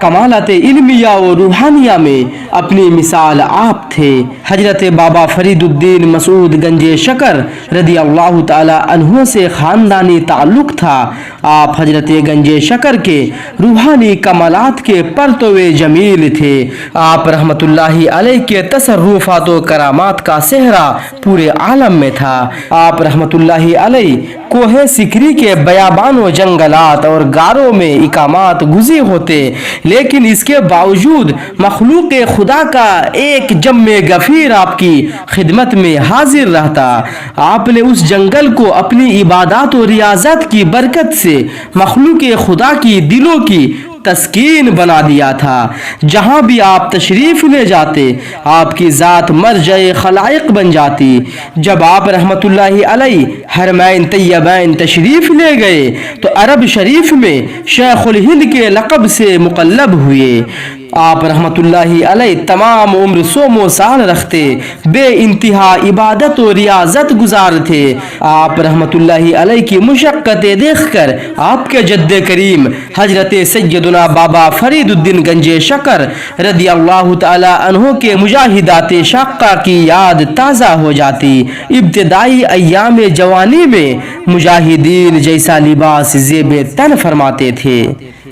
کمالات علمیہ و روحانیہ میں اپنی مثال آپ تھے۔ حضرت بابا فرید الدین مسعود گنج شکر رضی اللہ تعالی عنہ سے خاندانی تعلق تھا۔ آپ حضرت گنج شکر کے روحانی کمالات کے پرتو جمیل تھے۔ آپ رحمت اللہ علیہ کے تصرفات و کرامات کا صحرا پورے عالم میں تھا۔ آپ رحمت اللہ علیہ کوہ سکری کے بیابان و جنگلات اور غاروں میں اقامات گزیر ہوتے، لیکن اس کے باوجود مخلوق خدا کا ایک جم غفیر آپ کی خدمت میں حاضر رہتا۔ آپ نے اس جنگل کو اپنی عبادات و ریاضت کی برکت سے مخلوق خدا کی دلوں کی تسکین بنا دیا تھا۔ جہاں بھی آپ تشریف لے جاتے آپ کی ذات مرجع خلائق بن جاتی۔ جب آپ رحمت اللہ علیہ حرمین طیبین تشریف لے گئے تو عرب شریف میں شیخ الہند کے لقب سے مقلب ہوئے۔ آپ رحمت اللہ علیہ تمام عمر 100 سال رکھتے، بے انتہا عبادت و ریاضت گزار تھے۔ آپ رحمت اللہ علیہ کی مشقتیں دیکھ کر آپ کے جد کریم حضرت سیدنا بابا فرید الدین گنج شکر رضی اللہ تعالی عنہ کے مجاہدات شاقہ کی یاد تازہ ہو جاتی۔ ابتدائی ایام جوانی میں مجاہدین جیسا لباس زیب تن فرماتے تھے۔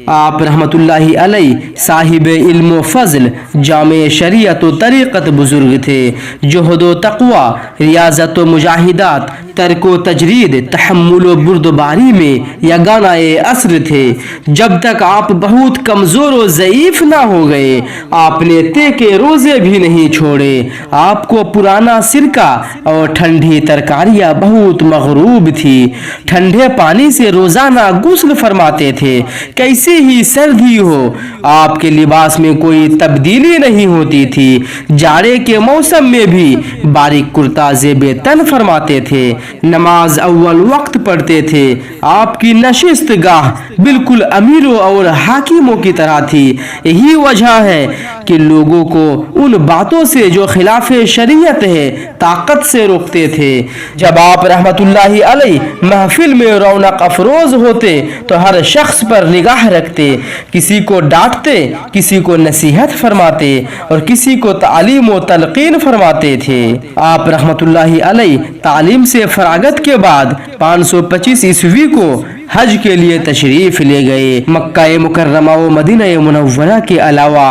آپ رحمت اللہ علیہ صاحب علم و فضل، جامع شریعت و طریقت بزرگ تھے۔ جہد و تقوی، ریاضت و مجاہدات، ترک و تجرید، تحمل و بردباری میں یگانہ اثر تھے۔ جب تک آپ بہت کمزور و ضعیف نہ ہو گئے آپ نے تے کے روزے بھی نہیں چھوڑے۔ آپ کو پرانا سرکہ اور ٹھنڈی ترکاریاں بہت مغروب تھی۔ ٹھنڈے پانی سے روزانہ غسل فرماتے تھے۔ کیسی ہی سردی ہو آپ کے لباس میں کوئی تبدیلی نہیں ہوتی تھی۔ جاڑے کے موسم میں بھی باریک کرتا زیب تن فرماتے تھے۔ نماز اول وقت پڑھتے تھے۔ آپ کی نشست گاہ بالکل امیروں اور حاکموں کی طرح تھی۔ یہی وجہ ہے کہ لوگوں کو ان باتوں سے جو خلاف شریعت ہے طاقت سے روکتے تھے۔ جب آپ رحمت اللہ علیہ محفل میں رونق افروز ہوتے تو ہر شخص پر نگاہ رکھتے، کسی کو ڈانٹتے، کسی کو نصیحت فرماتے اور کسی کو تعلیم و تلقین فرماتے تھے۔ آپ رحمت اللہ علیہ تعلیم سے فراغت کے بعد 525 عیسوی کو حج کے لیے تشریف لے گئے۔ مکہ مکرمہ و مدینہ منورہ کے علاوہ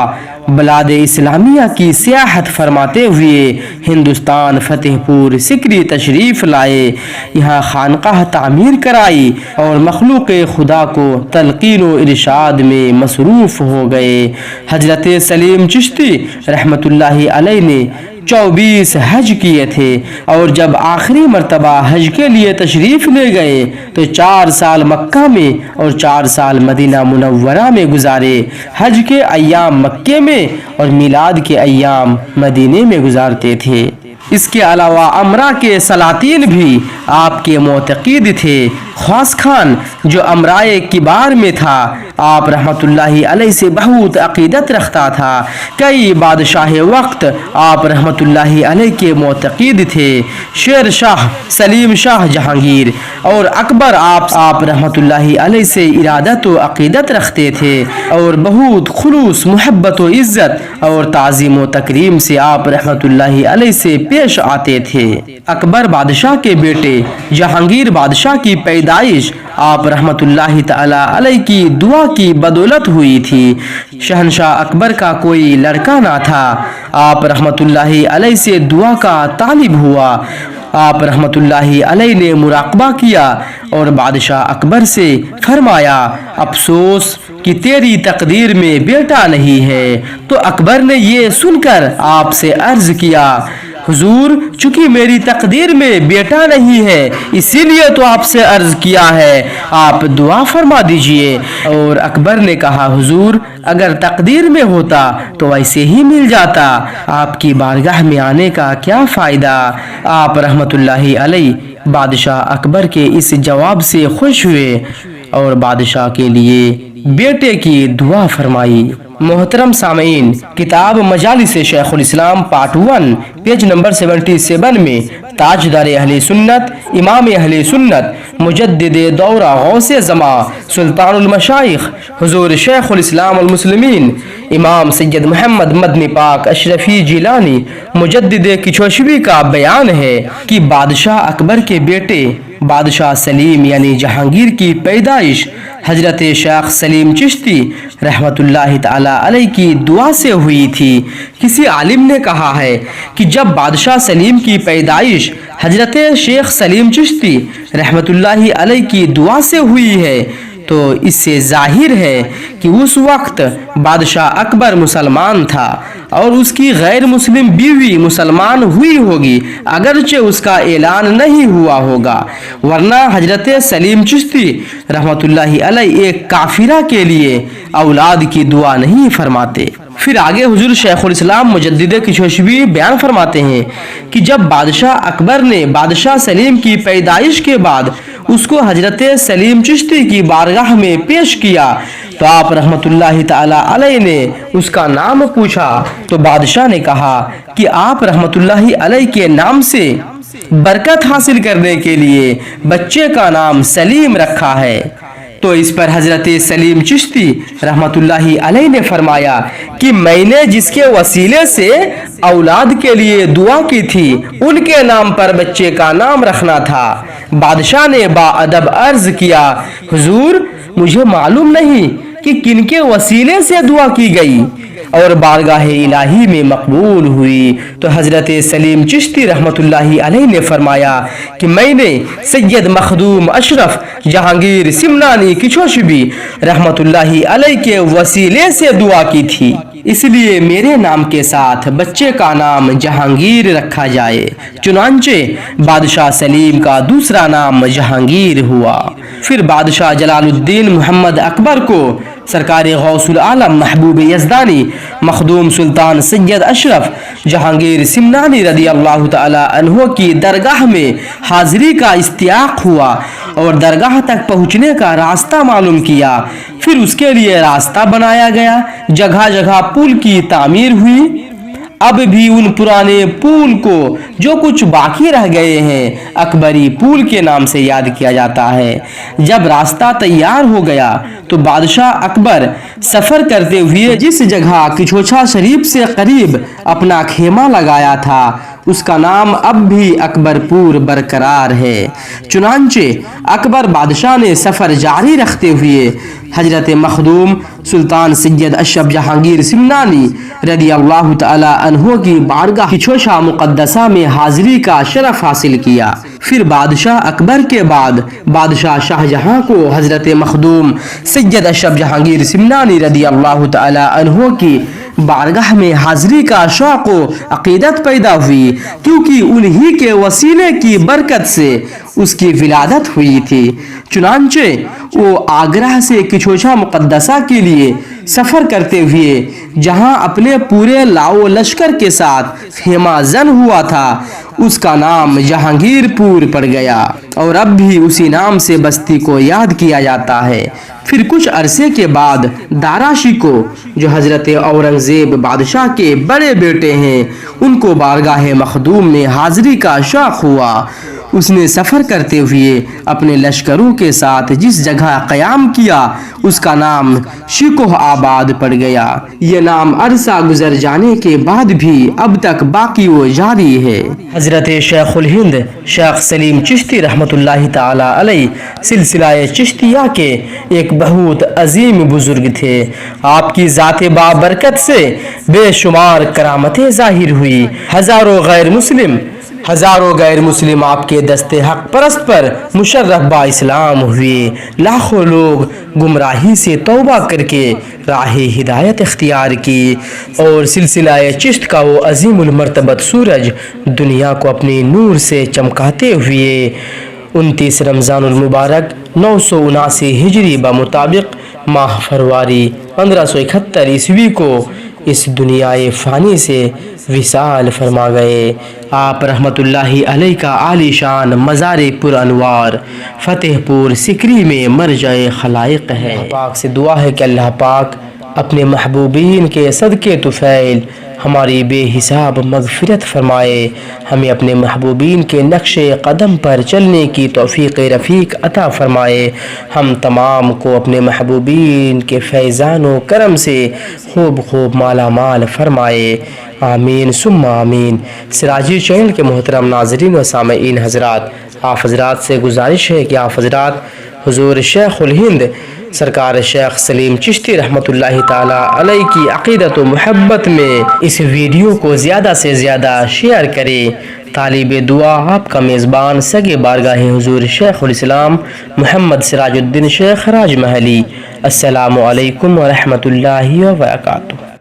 بلاد اسلامیہ کی سیاحت فرماتے ہوئے ہندوستان فتح پور سکری تشریف لائے۔ یہاں خانقاہ تعمیر کرائی اور مخلوق خدا کو تلقین و ارشاد میں مصروف ہو گئے۔ حضرت سلیم چشتی رحمت اللہ علیہ نے 24 حج کیے تھے اور جب آخری مرتبہ حج کے لیے تشریف لے گئے تو 4 سال مکہ میں اور 4 سال مدینہ منورہ میں گزارے۔ حج کے ایام مکے میں اور میلاد کے ایام مدینے میں گزارتے تھے۔ اس کے علاوہ امرا کے سلاطین بھی آپ کے معتقد تھے۔ خواص خان جو امرائے کبار میں تھا آپ رحمت اللہ علیہ سے بہت عقیدت رکھتا تھا۔ کئی بادشاہ وقت آپ رحمت اللہ علیہ کے معتقد تھے۔ شیر شاہ، سلیم شاہ جہانگیر اور اکبر آپ رحمت اللہ علیہ سے ارادت و عقیدت رکھتے تھے اور بہت خلوص، محبت و عزت اور تعظیم و تکریم سے آپ رحمت اللہ علیہ سے پیش آتے تھے۔ اکبر بادشاہ کے بیٹے جہانگیر بادشاہ کی پیدائش آپ رحمت اللہ تعالی علیہ کی دعا کی بدولت ہوئی تھی۔ شہنشاہ اکبر کا کوئی لڑکا نہ تھا۔ آپ رحمت اللہ علیہ سے دعا کا طالب ہوا۔ آپ رحمت اللہ علیہ نے مراقبہ کیا اور بادشاہ اکبر سے فرمایا، افسوس کہ تیری تقدیر میں بیٹا نہیں ہے۔ تو اکبر نے یہ سن کر آپ سے عرض کیا، حضور چونکہ میری تقدیر میں بیٹا نہیں ہے اسی لیے تو آپ سے عرض کیا ہے، آپ دعا فرما دیجئے۔ اور اکبر نے کہا، حضور اگر تقدیر میں ہوتا تو ایسے ہی مل جاتا، آپ کی بارگاہ میں آنے کا کیا فائدہ۔ آپ رحمت اللہ علیہ بادشاہ اکبر کے اس جواب سے خوش ہوئے اور بادشاہ کے لیے بیٹے کی دعا فرمائی۔ محترم سامعین، کتاب مجالس شیخ الاسلام پارٹ 1 پیج نمبر 77 میں تاجدار اہل سنت، امام اہل سنت مجدد دورہ غوث زما سلطان المشائخ حضور شیخ الاسلام المسلمین امام سید محمد مدنی پاک اشرفی جیلانی مجدد کچھوشوی کا بیان ہے کہ بادشاہ اکبر کے بیٹے بادشاہ سلیم یعنی جہانگیر کی پیدائش حضرت شیخ سلیم چشتی رحمۃ اللہ تعالی علیہ کی دعا سے ہوئی تھی۔ کسی عالم نے کہا ہے کہ جب بادشاہ سلیم کی پیدائش حضرت شیخ سلیم چشتی رحمۃ اللہ علیہ کی دعا سے ہوئی ہے تو اس سے ظاہر ہے کہ اس وقت بادشاہ اکبر مسلمان تھا اور اس کی غیر مسلم بیوی مسلمان ہوئی ہوگی، اگرچہ اس کا اعلان نہیں ہوا ہوگا، ورنہ حضرت سلیم چشتی رحمۃ اللہ علیہ ایک کافرہ کے لیے اولاد کی دعا نہیں فرماتے۔ پھر آگے حضور شیخ الاسلام مجدد کچھوشوی بیان فرماتے ہیں کہ جب بادشاہ اکبر نے بادشاہ سلیم کی پیدائش کے بعد اس کو حضرت سلیم چشتی کی بارگاہ میں پیش کیا تو آپ رحمۃ اللہ تعالی علیہ نے اس کا نام پوچھا تو بادشاہ نے کہا کہ آپ رحمۃ اللہ علیہ کے نام سے برکت حاصل کرنے کے لیے بچے کا نام سلیم رکھا ہے۔ تو اس پر حضرت سلیم چشتی رحمۃ اللہ علیہ نے فرمایا کہ میں نے جس کے وسیلے سے اولاد کے لیے دعا کی تھی ان کے نام پر بچے کا نام رکھنا تھا۔ بادشاہ نے با ادب عرض کیا، حضور مجھے معلوم نہیں کہ کن کے وسیلے سے دعا کی گئی اور بارگاہ الہی میں مقبول ہوئی۔ تو حضرت سلیم چشتی رحمۃ اللہ علیہ نے فرمایا کہ میں نے سید مخدوم اشرف جہانگیر سمنانی کچھوشوی رحمۃ اللہ علیہ کے وسیلے سے دعا کی تھی، اس لیے میرے نام کے ساتھ بچے کا نام جہانگیر رکھا جائے۔ چنانچہ بادشاہ سلیم کا دوسرا نام جہانگیر ہوا۔ پھر بادشاہ جلال الدین محمد اکبر کو سرکار غوث العالم محبوب یزدانی مخدوم سلطان سید اشرف جہانگیر سمنانی رضی اللہ تعالی عنہ کی درگاہ میں حاضری کا اشتیاق ہوا اور درگاہ تک پہنچنے کا راستہ معلوم کیا۔ پھر اس کے لیے راستہ بنایا گیا، جگہ جگہ پل کی تعمیر ہوئی۔ اب بھی ان پرانے پول کو جو کچھ باقی رہ گئے ہیں اکبری پول کے نام سے یاد کیا جاتا ہے۔ جب راستہ تیار ہو گیا تو بادشاہ اکبر سفر کرتے ہوئے جس جگہ کچھوچھا شریف سے قریب اپنا خیمہ لگایا تھا اس کا نام اب بھی اکبر پور برقرار ہے۔ چنانچہ اکبر بادشاہ نے سفر جاری رکھتے ہوئے حضرت مخدوم سلطان سید اشرف جہانگیر سمنانی رضی اللہ تعالی عنہ کی بارگاہ کچھوچھا مقدسہ میں حاضری کا شرف حاصل کیا۔ پھر بادشاہ اکبر کے بعد بادشاہ شاہ جہاں کو حضرت مخدوم سید اشرف جہانگیر سمنانی رضی اللہ تعالی عنہ کی بارگاہ میں حاضری کا شوق و عقیدت پیدا ہوئی، کیونکہ انہی کے وسیلے کی برکت سے اس کی ولادت ہوئی تھی۔ چنانچہ وہ آگرہ سے کچھوچھا مقدسہ کے لیے سفر کرتے ہوئے جہاں اپنے پورے لاؤ لشکر کے ساتھ خیمہ زن ہوا تھا اس کا نام جہانگیر پور پڑ گیا اور اب بھی اسی نام سے بستی کو یاد کیا جاتا ہے۔ پھر کچھ عرصے کے بعد دارا شیکو جو حضرت اورنگزیب بادشاہ کے بڑے بیٹے ہیں ان کو بارگاہ مخدوم میں حاضری کا شوق ہوا۔ اس نے سفر کرتے ہوئے اپنے لشکروں کے ساتھ جس جگہ قیام کیا اس کا نام شیکوہ آباد پڑ گیا۔ یہ نام عرصہ گزر جانے کے بعد بھی اب تک باقی و جاری ہے۔ حضرت شیخ الہند شیخ سلیم چشتی رحمۃ اللہ تعالی علیہ سلسلہ چشتیہ کے ایک بہت عظیم بزرگ تھے۔ آپ کی ذات بابرکت سے بے شمار کرامتیں ظاہر ہوئی۔ ہزاروں غیر مسلم آپ کے دست حق پرست پر مشرف با اسلام ہوئے۔ لاکھوں لوگ گمراہی سے توبہ کر کے راہ ہدایت اختیار کی اور سلسلہ چشت کا وہ عظیم المرتبت سورج دنیا کو اپنے نور سے چمکاتے ہوئے 29 رمضان المبارک 979 ہجری بمطابق ماہ فروری 1571 عیسوی کو اس دنیائے فانی سے وصال فرما گئے۔ آپ رحمت اللہ علیہ کا عالی شان مزار پر انوار فتح پور سکری میں مرجع خلائق ہے۔ پاک سے دعا ہے کہ اللہ پاک اپنے محبوبین کے صدقے طفیل ہماری بے حساب مغفرت فرمائے، ہمیں اپنے محبوبین کے نقش قدم پر چلنے کی توفیق رفیق عطا فرمائے، ہم تمام کو اپنے محبوبین کے فیضان و کرم سے خوب مالا مال فرمائے، آمین ثم آمین۔ سراجی چینل کے محترم ناظرین و سامعین حضرات، آپ حضرات سے گزارش ہے کہ آپ حضرات حضور شیخ الہند سرکار شیخ سلیم چشتی رحمۃ اللہ تعالی علیہ کی عقیدت و محبت میں اس ویڈیو کو زیادہ سے زیادہ شیئر کریں۔ طالب دعا آپ کا میزبان سگے بارگاہ حضور شیخ الاسلام محمد سراج الدین شیخ راج محلی۔ السلام علیکم ورحمۃ اللہ وبرکاتہ۔